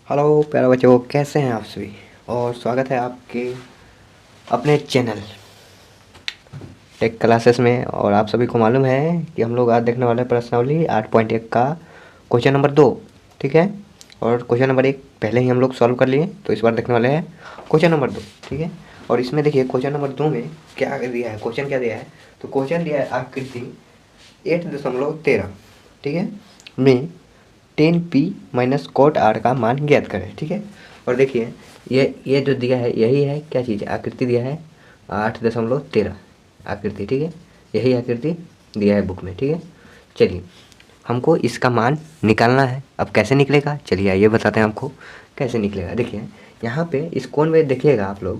Hello प्यारे बच्चों, कैसे हैं आप सभी। और स्वागत है आपके अपने चैनल टेक क्लासेस में। और आप सभी को मालूम है कि हम लोग आज देखने वाले हैं प्रश्नावली 8.1 का क्वेश्चन नंबर 2। ठीक है, और क्वेश्चन नंबर 1 पहले ही हम लोग सॉल्व कर लिए, तो इस बार देखने वाले हैं क्वेश्चन नंबर 2। ठीक है, और इसमें देखिए क्वेश्चन नंबर 2 में क्या दिया है, क्वेश्चन क्या दिया है। तो क्वेश्चन दिया है आकृति 8.13, ठीक है, में 10p माइनस कॉट आर का मान ज्ञात करें। ठीक है, और देखिए ये जो दिया है यही है, क्या चीज़ है, आकृति दिया है 8.13 आकृति। ठीक है, यही आकृति दिया है बुक में। ठीक है, चलिए हमको इसका मान निकालना है। अब कैसे निकलेगा, चलिए आइए बताते हैं आपको कैसे निकलेगा। देखिए यहाँ पे इस कोण में देखिएगा आप लोग,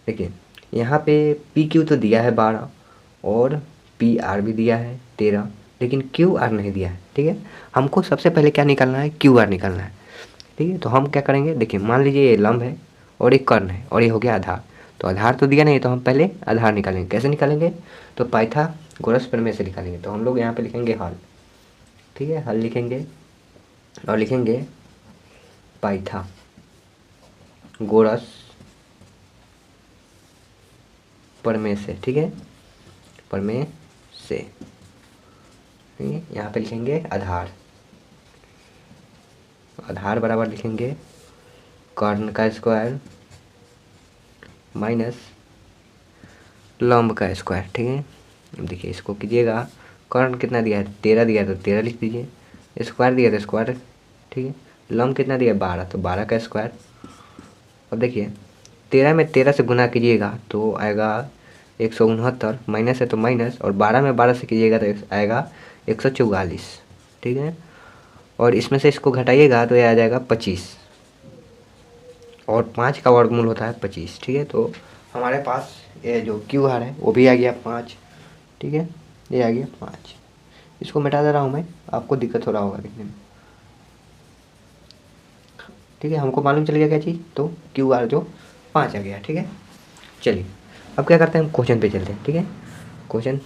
देखिए यहाँ पे पी क्यू तो दिया है 12 और पी आर भी दिया है 13, लेकिन क्यू आर नहीं दिया है। ठीक है, हमको सबसे पहले क्या निकालना है, क्यू आर निकालना है। ठीक है, तो हम क्या करेंगे, देखिए मान लीजिए ये लंब है और एक कर्ण है और ये हो गया आधार। तो आधार तो दिया नहीं, तो हम पहले आधार निकालेंगे। कैसे निकालेंगे, तो पाइथागोरस प्रमेय से निकालेंगे। तो हम लोग यहाँ पे लिखेंगे हल। ठीक है, हल लिखेंगे और लिखेंगे पाइथागोरस प्रमेय से। ठीक है, प्रमेय से। ठीक है, यहाँ पे लिखेंगे आधार, आधार बराबर लिखेंगे कर्ण का स्क्वायर माइनस लंब का स्क्वायर। ठीक है, अब देखिए इसको कीजिएगा, कर्ण कितना दिया है 13 दिया है तो 13 लिख दीजिए, स्क्वायर दिया तो स्क्वायर। ठीक है, लंब कितना दिया है 12, तो 12 का स्क्वायर। अब देखिए 13 में 13 से गुना कीजिएगा तो आएगा 169, माइनस है तो माइनस, और 12 में 12 से कीजिएगा तो आएगा 144। ठीक है, और इसमें से इसको घटाइएगा तो ये आ जाएगा 25, और 5 का वर्गमूल होता है 25। ठीक है, तो हमारे पास ये जो क्यू आर है वो भी आ गया 5। ठीक है, ये आ गया 5। इसको मिटा दे रहा हूँ मैं, आपको दिक्कत हो रहा होगा देखने में। ठीक है, हमको मालूम चल गया क्या चीज़, तो क्यू आर जो 5 आ गया। ठीक है, चलिए अब क्या करते हैं, हम क्वेश्चन पे चलते हैं। ठीक है, क्वेश्चन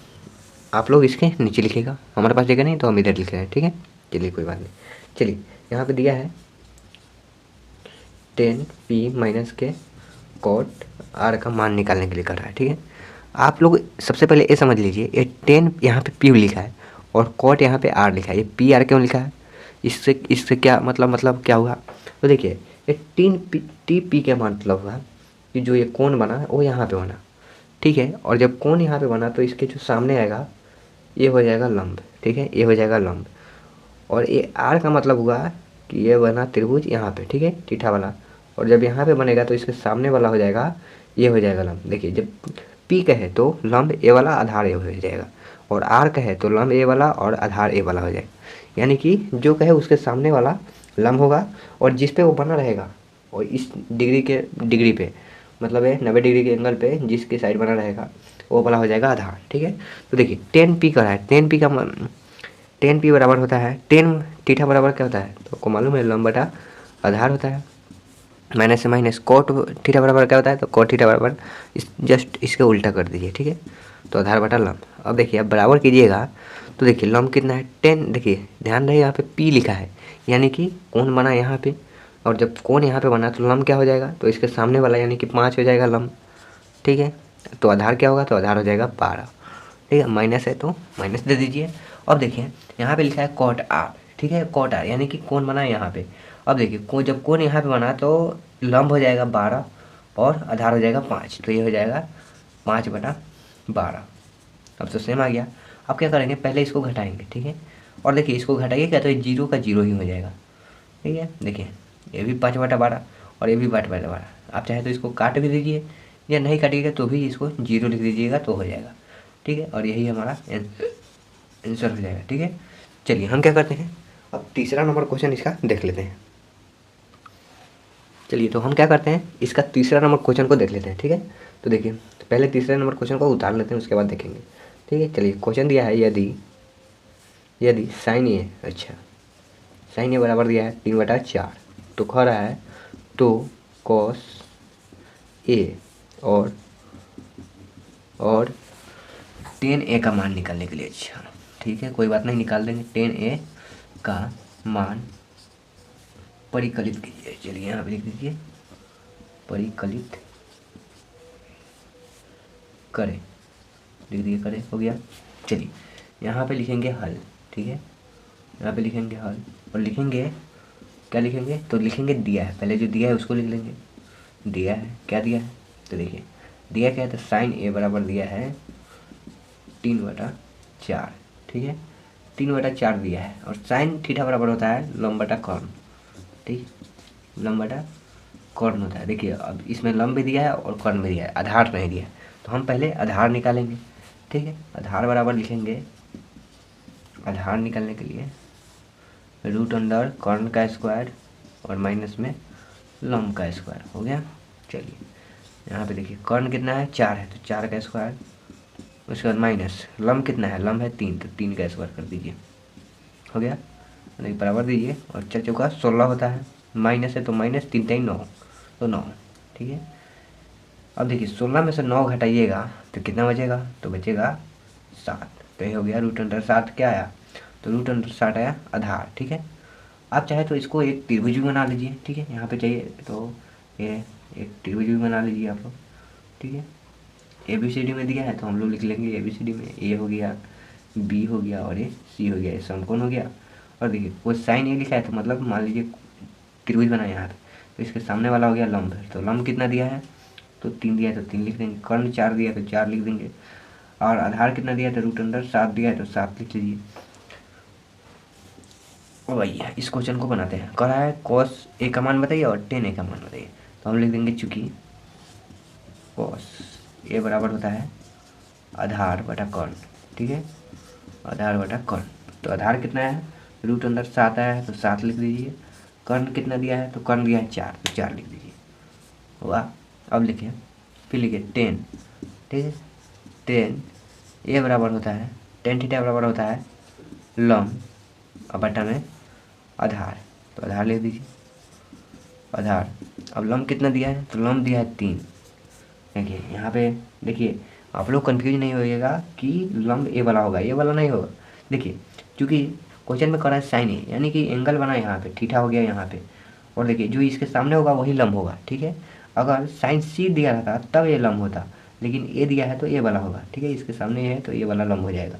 आप लोग इसके नीचे लिखिएगा, हमारे पास जगह नहीं तो हम इधर लिख रहे हैं। ठीक है, चलिए कोई बात नहीं। चलिए यहाँ पे दिया है 10p माइनस के कॉट आर का मान निकालने के लिए कर रहा है। ठीक है, आप लोग सबसे पहले ये समझ लीजिए, ये 10 यहाँ पे पी लिखा है और कॉट यहाँ पे आर लिखा है। ये पी आर क्यों लिखा है, इससे क्या मतलब क्या हुआ। तो देखिए ये टी पी का मतलब हुआ कि जो ये कोण बना वो यहाँ पे बना। ठीक है, और जब कोण यहाँ पे बना तो इसके जो सामने आएगा ये हो जाएगा लंब। ठीक है, ये हो जाएगा लंब, और ये आर का मतलब हुआ कि ये बना त्रिभुज यहाँ पे। ठीक है, टीठा वाला, और जब यहाँ पे बनेगा तो इसके सामने वाला हो जाएगा, ये हो जाएगा लंब। देखिए जब पी कहे तो लंब ए वाला आधार ए हो जाएगा, और आर कहे तो लंब ए वाला और आधार ए वाला हो जाएगा। यानी कि जो कहे उसके सामने वाला लंब होगा, और जिस पे वो बना रहेगा और इस डिग्री पे, मतलब है 90 डिग्री के एंगल पे जिसके साइड बना रहेगा वो वाला हो जाएगा आधार। ठीक है, तो देखिए 10p का है, 10p का 10p बराबर होता है 10 थीटा बराबर क्या होता है, तो आपको मालूम है लंब बटा आधार होता है। माइनस से माइनस कोट थीटा बराबर क्या होता है, तो कोट थीटा बराबर जस्ट इसके उल्टा कर दीजिए। ठीक है, तो आधार बटा लंब। अब देखिए अब बराबर कीजिएगा तो देखिए लंब कितना है 10। देखिए ध्यान रहे यहाँ पे p लिखा है, यानी कि कोण बना यहाँ पे, और जब कोण यहाँ पे बना तो लंब क्या हो जाएगा, तो इसके सामने वाला यानी कि 5 हो जाएगा लंब। ठीक है, तो आधार क्या होगा, तो आधार हो जाएगा 12। ठीक है, माइनस है तो माइनस दे दीजिए। अब देखिए यहाँ पे लिखा है कॉट आर। ठीक है, कॉट आर यानी कि कोण बना है यहाँ पे। अब देखिए जब कोण यहाँ पे बना तो लंब हो जाएगा 12 और आधार हो जाएगा 5, तो ये हो जाएगा 5/12। अब तो सेम आ गया। अब क्या करेंगे, पहले इसको घटाएंगे। ठीक है, और देखिए इसको घटाइए क्या, तो ये 0 का 0 ही हो जाएगा। ठीक है, देखिए ये भी 5/12 और ये भी 5/12। आप चाहे तो इसको काट भी दीजिए, या नहीं काटिएगा तो भी इसको 0 लिख दीजिएगा तो हो जाएगा। ठीक है, और यही हमारा आंसर हो जाएगा। ठीक है, चलिए हम क्या करते हैं, अब तीसरा नंबर क्वेश्चन इसका देख लेते हैं। चलिए तो हम क्या करते हैं, इसका तीसरा नंबर क्वेश्चन को देख लेते हैं। ठीक है, तो देखिए पहले तीसरे नंबर क्वेश्चन को उतार लेते हैं, उसके बाद देखेंगे। ठीक है, चलिए क्वेश्चन दिया है यदि यदि साइन ए, अच्छा साइन ए बराबर दिया है 3/4, तो कह रहा है तो कॉस ए और 10a का मान निकालने के लिए। अच्छा ठीक है, कोई बात नहीं, निकाल देंगे 10a का मान परिकलित कीजिए। चलिए यहाँ पे लिख दीजिए परिकलित करें, लिख दिए करें, हो गया। चलिए यहाँ पे लिखेंगे हल, ठीक है, यहाँ पे लिखेंगे हल और लिखेंगे क्या लिखेंगे, तो लिखेंगे दिया है, पहले जो दिया है उसको लिख लेंगे। दिया है, क्या दिया है, तो देखिए दिया क्या है, तो साइन ए बराबर दिया है 3/4, ठीक है, 3/4 दिया है। और साइन थीटा बराबर होता है लंब बटा कर्ण, ठीक, लंब बटा कर्ण होता है। देखिए अब इसमें लंब भी दिया है और कर्ण भी दिया है, आधार नहीं दिया है, तो हम पहले आधार निकालेंगे, ठीक है। आधार बराबर लिखेंगे, आधार निकालने के लिए रूट अंडर कर्ण का स्क्वायर और माइनस में लंब का स्क्वायर, हो गया। चलिए यहाँ पे देखिए कर्ण कितना है 4 है, तो 4 का स्क्वायर, उसके बाद माइनस लंब कितना है, लंब है 3, तो 3 का स्क्वायर कर दीजिए, हो गया। नहीं बराबर दीजिए और 4 चौका 16 होता है, माइनस है तो माइनस 3 3 9, तो 9, ठीक है। अब देखिए 16 में से 9 घटाइएगा तो कितना बचेगा, तो बचेगा 7, तो ये हो गया रूट अंडर 7 क्या आया, तो रूट अंडर 7 आया आधार, ठीक है। आप चाहे तो इसको एक त्रिभुज भी बना लीजिए, ठीक है, यहाँ पे चाहिए तो ये एक त्रिभुज भी बना लीजिए आप लोग, ठीक है। ABCD में दिया है तो हम लोग लिख लेंगे ABCD में ए हो गया, बी हो गया और ये सी हो गया, ये समकोण हो गया। और देखिए कोई साइन ए लिखा है तो मतलब मान लीजिए त्रिभुज बना यहाँ पे, तो इसके सामने वाला हो गया लंब, तो लंब कितना दिया है, तो 3 दिया है तो 3 लिख देंगे, कर्ण 4 दिया है तो 4 लिख देंगे, और आधार कितना दिया है तो रूट अंडर 7 दिया है तो 7 लिख लीजिए। और भैया इस क्वेश्चन को बनाते हैं, कह रहा है कॉस ए का मान बताइए और टेन ए का मान बताइए, तो हम लिख देंगे चूँकि कॉस ए बराबर होता है आधार बटा कर्ण, ठीक है, आधार बटा कर्ण, तो आधार कितना है रूट अंडर 7 आया है तो 7 लिख दीजिए, कर्ण कितना दिया है, तो कर्ण दिया है 4, तो 4 लिख दीजिए, हुआ। अब लिखिए, फिर लिखिए 10, ठीक है, 10 ए बराबर होता है, टेन थीटा बराबर होता है लंब और बटा में आधार, तो आधार ले दीजिए, आधार। अब लंब कितना दिया है, तो लंब दिया है 3। देखिए यहाँ पे देखिए आप लोग कंफ्यूज नहीं होइएगा कि लंब ए वाला होगा, ये वाला नहीं होगा। देखिए क्योंकि क्वेश्चन में कर रहा है साइन ए, यानी कि एंगल बना यहाँ पे, थीटा हो गया यहाँ पे, और देखिए जो इसके सामने होगा वही लंब होगा, ठीक है। अगर साइन सी दिया रहता तब ये लंब होता, लेकिन ए दिया है तो ये वाला होगा, ठीक है, इसके सामने है तो ये वाला लंब हो जाएगा,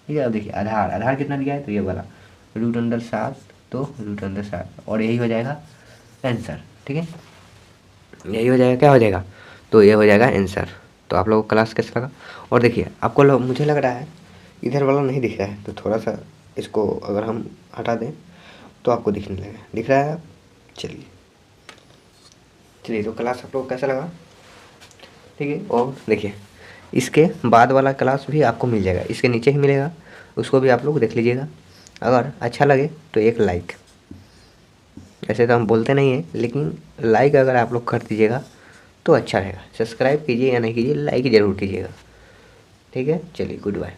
ठीक है। अब देखिए आधार, आधार कितना दिया है, तो ये वाला रूट अंडर 7, तो रूट अंडर 7 और यही हो जाएगा आंसर, ठीक है, यही हो जाएगा, क्या हो जाएगा, तो ये हो जाएगा आंसर। तो आप लोगों को क्लास कैसा लगा, और देखिए आपको मुझे लग रहा है इधर वाला नहीं दिख रहा है, तो थोड़ा सा इसको अगर हम हटा दें तो आपको दिखने लगेगा, दिख रहा है। चलिए चलिए तो क्लास आप लोगों को कैसा लगा, ठीक है। और देखिए इसके बाद वाला क्लास भी आपको मिल जाएगा, इसके नीचे ही मिलेगा, उसको भी आप लोग देख लीजिएगा। अगर अच्छा लगे तो एक लाइक, ऐसे तो हम बोलते नहीं हैं लेकिन लाइक अगर आप लोग कर दीजिएगा तो अच्छा रहेगा। सब्सक्राइब कीजिए या नहीं कीजिए, लाइक ज़रूर कीजिएगा, ठीक है। चलिए गुड बाय।